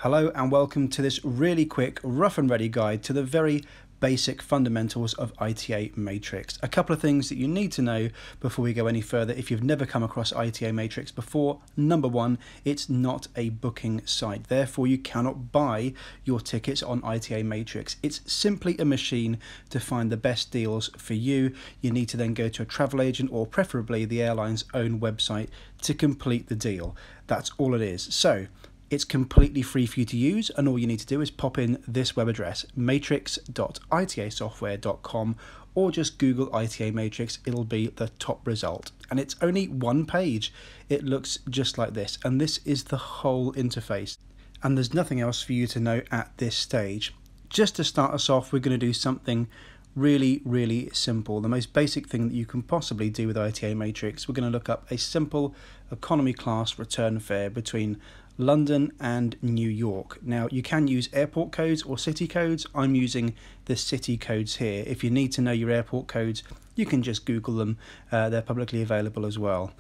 Hello and welcome to this really quick, rough and ready guide to the very basic fundamentals of ITA Matrix. A couple of things that you need to know before we go any further if you've never come across ITA Matrix before. Number one, it's not a booking site. Therefore, you cannot buy your tickets on ITA Matrix. It's simply a machine to find the best deals for you. You need to then go to a travel agent or preferably the airline's own website to complete the deal. That's all it is. So, it's completely free for you to use, and all you need to do is pop in this web address, matrix.itasoftware.com, or just Google ITA Matrix. It'll be the top result. And it's only one page. It looks just like this, and this is the whole interface. And there's nothing else for you to know at this stage. Just to start us off, we're going to do something really simple. The most basic thing that you can possibly do with ITA Matrix. We're going to look up a simple economy class return fare between London and New York. Now you can use airport codes or city codes. I'm using the city codes here. If you need to know your airport codes, you can just Google them. They're publicly available as well.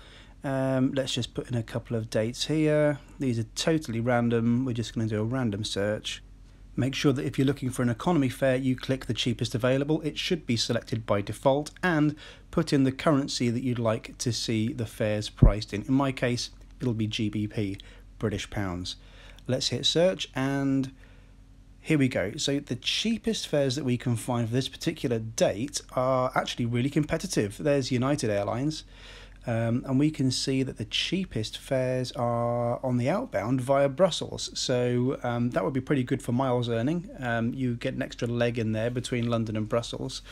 Let's just put in a couple of dates here. These are totally random. We're just going to do a random search. Make sure that if you're looking for an economy fare, you click the cheapest available. It should be selected by default, and put in the currency that you'd like to see the fares priced in. In my case, it'll be GBP. British pounds. Let's hit search, and here we go. So the cheapest fares that we can find for this particular date are actually really competitive. There's United Airlines, and we can see that the cheapest fares are on the outbound via Brussels. So that would be pretty good for miles earning. You get an extra leg in there between London and Brussels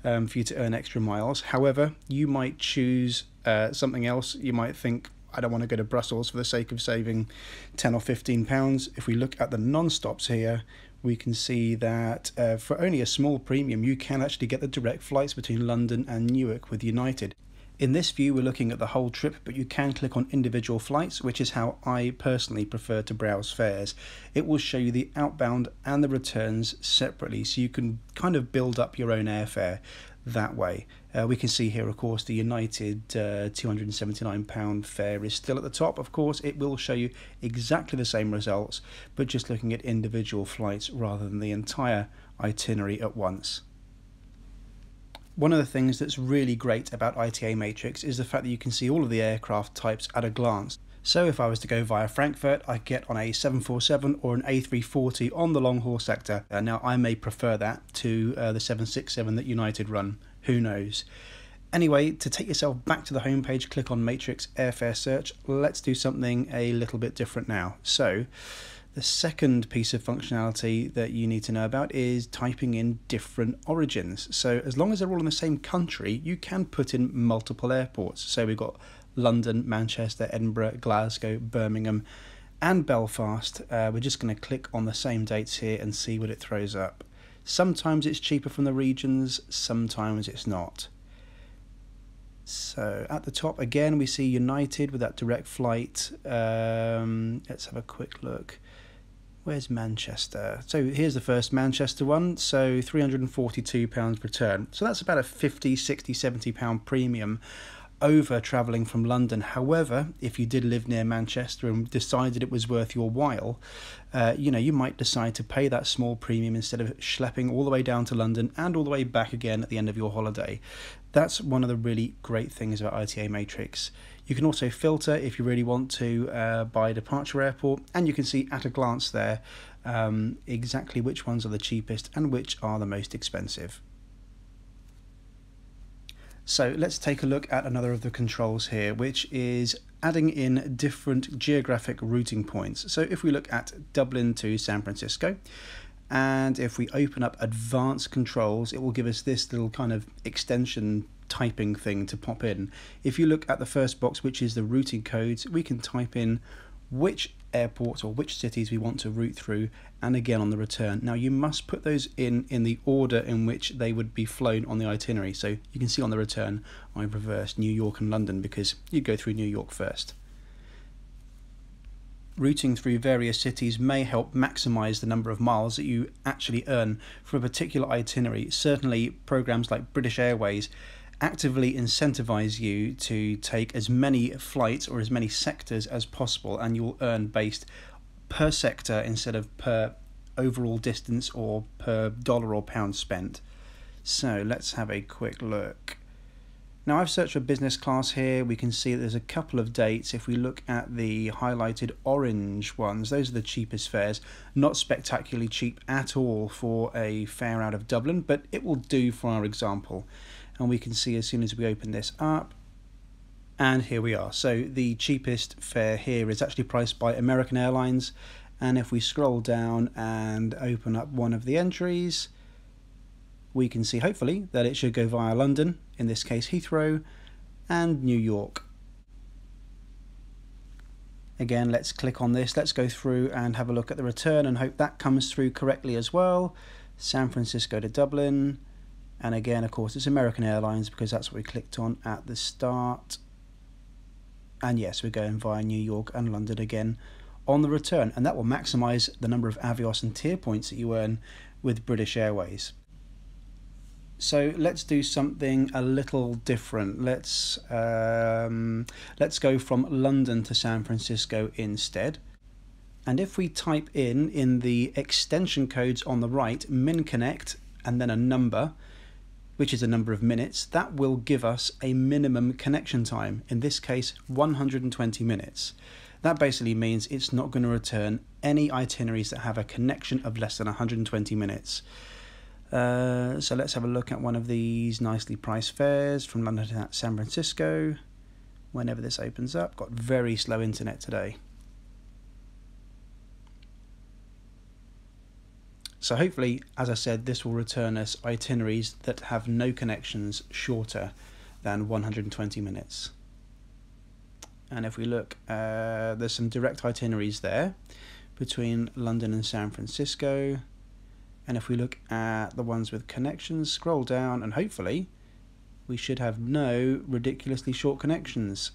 for you to earn extra miles. However, you might choose something else. You might think, I don't want to go to Brussels for the sake of saving £10 or £15. If we look at the non-stops here, we can see that for only a small premium, you can actually get the direct flights between London and Newark with United. In this view, we're looking at the whole trip, but you can click on individual flights, which is how I personally prefer to browse fares. It will show you the outbound and the returns separately, so you can kind of build up your own airfare that way. We can see here, of course, the United £279 fare is still at the top. Of course, it will show you exactly the same results, but just looking at individual flights rather than the entire itinerary at once. One of the things that's really great about ITA Matrix is the fact that you can see all of the aircraft types at a glance. So if I was to go via Frankfurt, I get on a 747 or an A340 on the long haul sector. Now I may prefer that to the 767 that United run, who knows. Anyway, to take yourself back to the homepage, click on Matrix Airfare Search. Let's do something a little bit different now. So the second piece of functionality that you need to know about is typing in different origins. So as long as they're all in the same country, you can put in multiple airports. So we've got London, Manchester, Edinburgh, Glasgow, Birmingham and Belfast. We're just going to click on the same dates here and see what it throws up. Sometimes it's cheaper from the regions, sometimes it's not. So at the top again we see United with that direct flight. Let's have a quick look. Where's Manchester? So here's the first Manchester one, so £342 return. So that's about a £50, £60, £70 premium over travelling from London. However, if you did live near Manchester and decided it was worth your while, you might decide to pay that small premium instead of schlepping all the way down to London and all the way back again at the end of your holiday. That's one of the really great things about ITA Matrix. You can also filter if you really want to by departure airport, and you can see at a glance there exactly which ones are the cheapest and which are the most expensive. So let's take a look at another of the controls here, which is adding in different geographic routing points. So if we look at Dublin to San Francisco, and if we open up advanced controls, it will give us this little kind of extension typing thing to pop in. If you look at the first box, which is the routing codes, we can type in which airports or which cities we want to route through, and again on the return. Now you must put those in the order in which they would be flown on the itinerary. So you can see on the return I've reversed New York and London because you go through New York first. Routing through various cities may help maximize the number of miles that you actually earn for a particular itinerary. Certainly programs like British Airways actively incentivize you to take as many flights or as many sectors as possible, and you'll earn based per sector instead of per overall distance or per dollar or pound spent. So let's have a quick look. Now I've searched for business class here. We can see there's a couple of dates. If we look at the highlighted orange ones, those are the cheapest fares. Not spectacularly cheap at all for a fare out of Dublin, but it will do for our example. And we can see as soon as we open this up, and here we are. So the cheapest fare here is actually priced by American Airlines. And if we scroll down and open up one of the entries, we can see hopefully that it should go via London, in this case Heathrow, and New York. Again, let's click on this, let's go through and have a look at the return and hope that comes through correctly as well. San Francisco to Dublin, and again of course it's American Airlines because that's what we clicked on at the start. And yes, we're going via New York and London again on the return, and that will maximise the number of Avios and tier points that you earn with British Airways. So let's do something a little different. Let's go from London to San Francisco instead. And if we type in the extension codes on the right, MinConnect, and then a number, which is a number of minutes, that will give us a minimum connection time, in this case 120 minutes. That basically means it's not going to return any itineraries that have a connection of less than 120 minutes. So let's have a look at one of these nicely priced fares from London to San Francisco. Whenever this opens up, got very slow internet today. So hopefully, as I said, this will return us itineraries that have no connections shorter than 120 minutes. And if we look, there's some direct itineraries there between London and San Francisco. And if we look at the ones with connections, scroll down, and hopefully we should have no ridiculously short connections.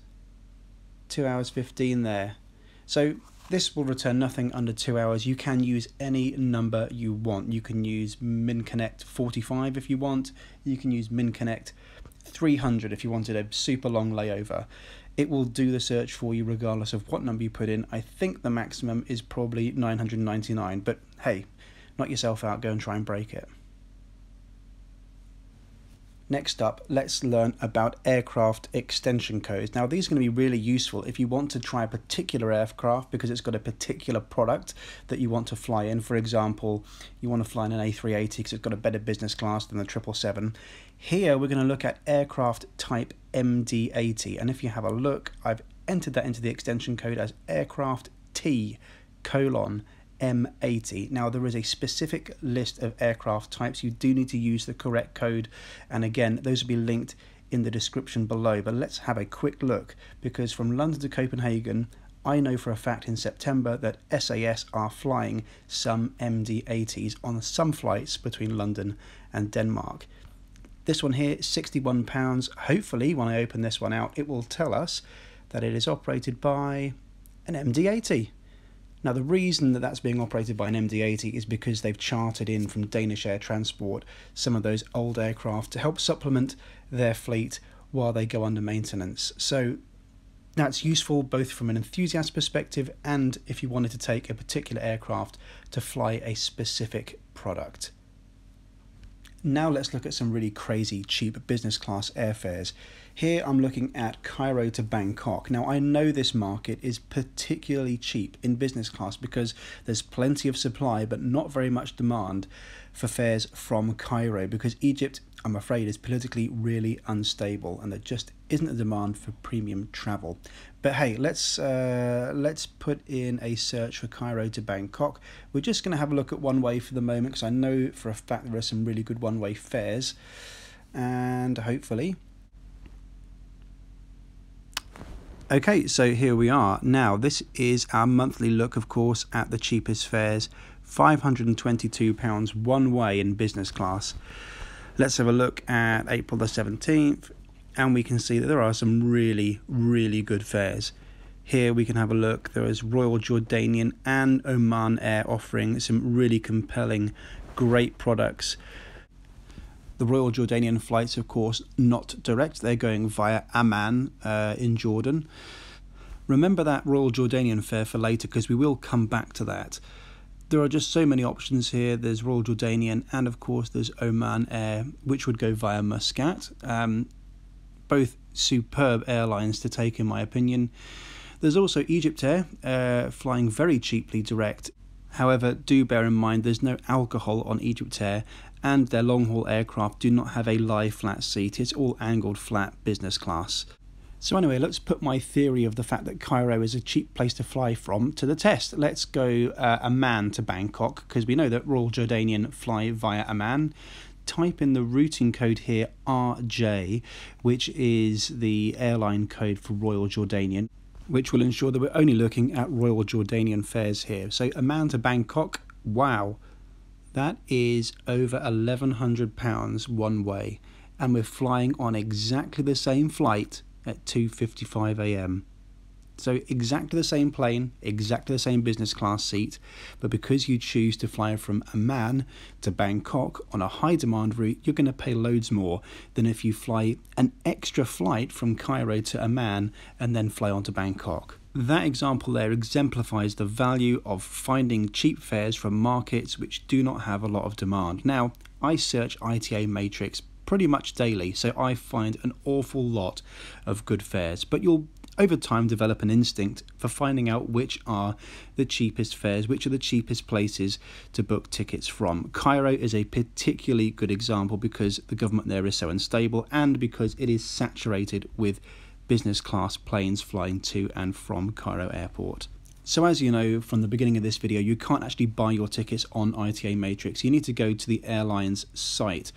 2 hours 15 there. So this will return nothing under 2 hours. You can use any number you want. You can use MinConnect 45 if you want. You can use MinConnect 300 if you wanted a super long layover. It will do the search for you regardless of what number you put in. I think the maximum is probably 999, but hey, knock yourself out, go and try and break it. Next up, let's learn about aircraft extension codes. Now these are going to be really useful if you want to try a particular aircraft because it's got a particular product that you want to fly in. For example, you want to fly in an A380 because it's got a better business class than the 777. Here we're going to look at aircraft type MD-80, and if you have a look, I've entered that into the extension code as aircraft T:(M80. Now there is a specific list of aircraft types. You do need to use the correct code, and again those will be linked in the description below, but let's have a quick look, because from London to Copenhagen I know for a fact in September that SAS are flying some MD-80s on some flights between London and Denmark. This one here, £61. Hopefully when I open this one out it will tell us that it is operated by an MD-80. Now the reason that that's being operated by an MD-80 is because they've chartered in from Danish Air Transport some of those old aircraft to help supplement their fleet while they go under maintenance. So that's useful both from an enthusiast perspective and if you wanted to take a particular aircraft to fly a specific product. Now let's look at some really crazy cheap business class airfares. Here I'm looking at Cairo to Bangkok. Now I know this market is particularly cheap in business class because there's plenty of supply but not very much demand for fares from Cairo, because Egypt, I'm afraid, is politically really unstable and there just isn't a demand for premium travel. But hey, let's put in a search for Cairo to Bangkok. We're just going to have a look at one way for the moment because I know for a fact there are some really good one-way fares, and hopefully. Okay, so here we are. Now this is our monthly look, of course, at the cheapest fares. £522 one way in business class. Let's have a look at April the 17th, and we can see that there are some really, really good fares. Here we can have a look. There is Royal Jordanian and Oman Air offering some really compelling, great products. The Royal Jordanian flights, of course, not direct. They're going via Amman in Jordan. Remember that Royal Jordanian fare for later, because we will come back to that. There are just so many options here. There's Royal Jordanian, and of course there's Oman Air, which would go via Muscat. Both superb airlines to take, in my opinion. There's also Egypt Air, flying very cheaply direct. However, do bear in mind there's no alcohol on Egypt Air, and their long-haul aircraft do not have a lie flat seat. It's all angled flat business class. So anyway, let's put my theory of the fact that Cairo is a cheap place to fly from to the test. Let's go Amman to Bangkok, because we know that Royal Jordanian fly via Amman. Type in the routing code here, RJ, which is the airline code for Royal Jordanian, which will ensure that we're only looking at Royal Jordanian fares here. So Amman to Bangkok, wow, that is over £1,100 one way, and we're flying on exactly the same flight at 2:55 a.m. So exactly the same plane, exactly the same business class seat, but because you choose to fly from Amman to Bangkok on a high demand route, you're going to pay loads more than if you fly an extra flight from Cairo to Amman and then fly on to Bangkok. That example there exemplifies the value of finding cheap fares from markets which do not have a lot of demand. Now, I search ITA Matrix pretty much daily, so I find an awful lot of good fares, but you'll over time develop an instinct for finding out which are the cheapest fares, which are the cheapest places to book tickets from. Cairo is a particularly good example because the government there is so unstable, and because it is saturated with business class planes flying to and from Cairo airport. So as you know from the beginning of this video, you can't actually buy your tickets on ITA Matrix. You need to go to the airline's site.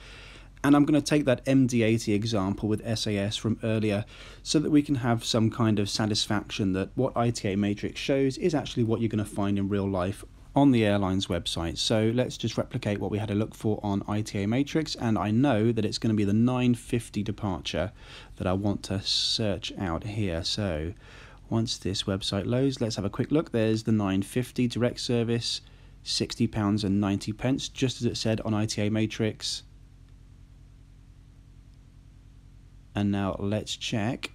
And I'm going to take that MD-80 example with SAS from earlier so that we can have some kind of satisfaction that what ITA Matrix shows is actually what you're going to find in real life on the airline's website. So let's just replicate what we had a look for on ITA Matrix, and I know that it's going to be the 9:50 departure that I want to search out here. So once this website loads, let's have a quick look. There's the 9:50 direct service, £60.90, just as it said on ITA Matrix. And now let's check,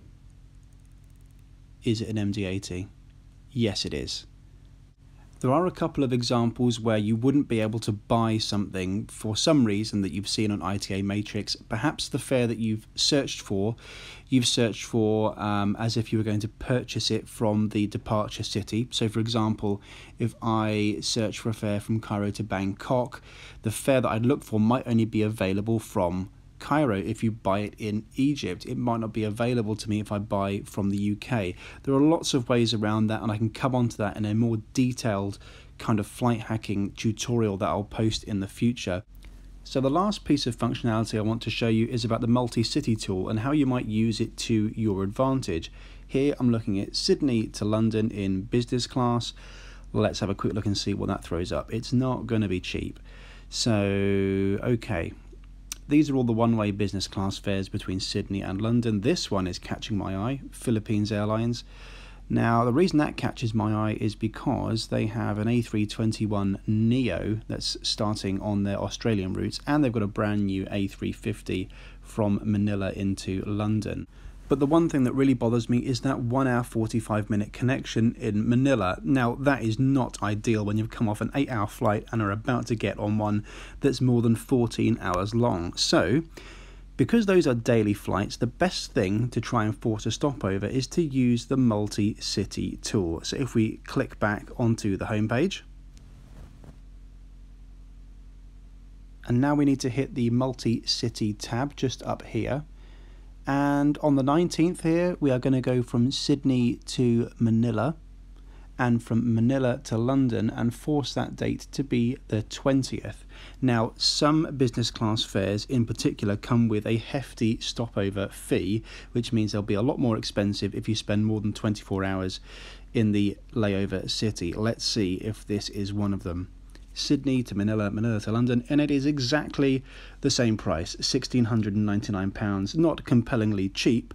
is it an MD-80? Yes, it is. There are a couple of examples where you wouldn't be able to buy something for some reason that you've seen on ITA Matrix. Perhaps the fare that you've searched for as if you were going to purchase it from the departure city. So for example, if I search for a fare from Cairo to Bangkok, the fare that I'd look for might only be available from Cairo. If you buy it in Egypt, it might not be available to me if I buy from the UK. There are lots of ways around that, and I can come on to that in a more detailed kind of flight hacking tutorial that I'll post in the future. So the last piece of functionality I want to show you is about the multi-city tool and how you might use it to your advantage. Here I'm looking at Sydney to London in business class. Let's have a quick look and see what that throws up. It's not going to be cheap. So, okay. These are all the one-way business class fares between Sydney and London. This one is catching my eye, Philippines Airlines. Now, the reason that catches my eye is because they have an A321neo that's starting on their Australian routes, and they've got a brand new A350 from Manila into London. But the one thing that really bothers me is that 1 hour 45 minute connection in Manila. Now, that is not ideal when you've come off an 8-hour flight and are about to get on one that's more than 14 hours long. So, because those are daily flights, the best thing to try and force a stopover is to use the multi-city tool. So if we click back onto the home page, and now we need to hit the multi-city tab just up here. And on the 19th here, we are going to go from Sydney to Manila and from Manila to London and force that date to be the 20th. Now, some business class fares in particular come with a hefty stopover fee, which means they'll be a lot more expensive if you spend more than 24 hours in the layover city. Let's see if this is one of them. Sydney to Manila, Manila to London, and it is exactly the same price, £1,699. Not compellingly cheap,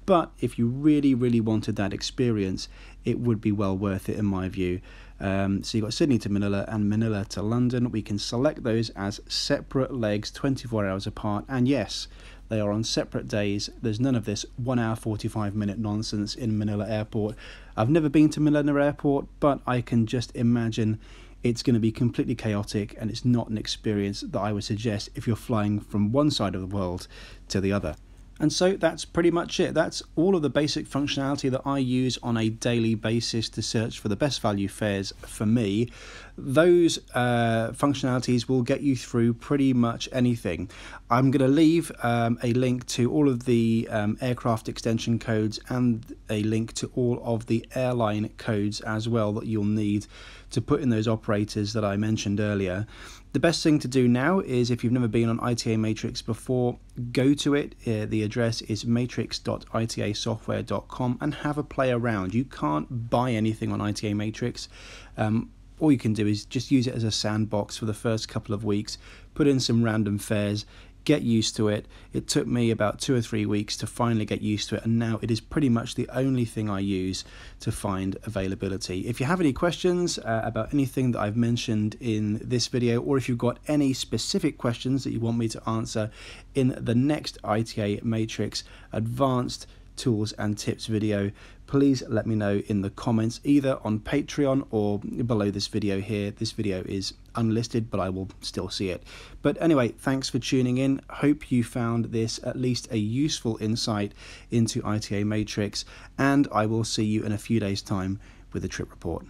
but if you really, really wanted that experience, it would be well worth it in my view. So you've got Sydney to Manila and Manila to London. We can select those as separate legs, 24 hours apart, and yes, They are on separate days. There's none of this 1 hour 45-minute nonsense in Manila Airport. I've never been to Manila Airport, but I can just imagine it's going to be completely chaotic, and it's not an experience that I would suggest if you're flying from one side of the world to the other. And so that's pretty much it. That's all of the basic functionality that I use on a daily basis to search for the best value fares for me. Those functionalities will get you through pretty much anything. I'm going to leave a link to all of the aircraft extension codes and a link to all of the airline codes as well that you'll need to put in those operators that I mentioned earlier. The best thing to do now is, if you've never been on ITA Matrix before, go to it. The address is matrix.itasoftware.com and have a play around. You can't buy anything on ITA Matrix. All you can do is just use it as a sandbox for the first couple of weeks, put in some random fares, get used to it. It took me about 2 or 3 weeks to finally get used to it, and now it is pretty much the only thing I use to find availability. If you have any questions about anything that I've mentioned in this video, or if you've got any specific questions that you want me to answer in the next ITA Matrix Advanced Tools and Tips video, please let me know in the comments, either on Patreon or below this video here. This video is unlisted, but I will still see it. But anyway, thanks for tuning in. Hope you found this at least a useful insight into ITA Matrix, and I will see you in a few days' time with a trip report.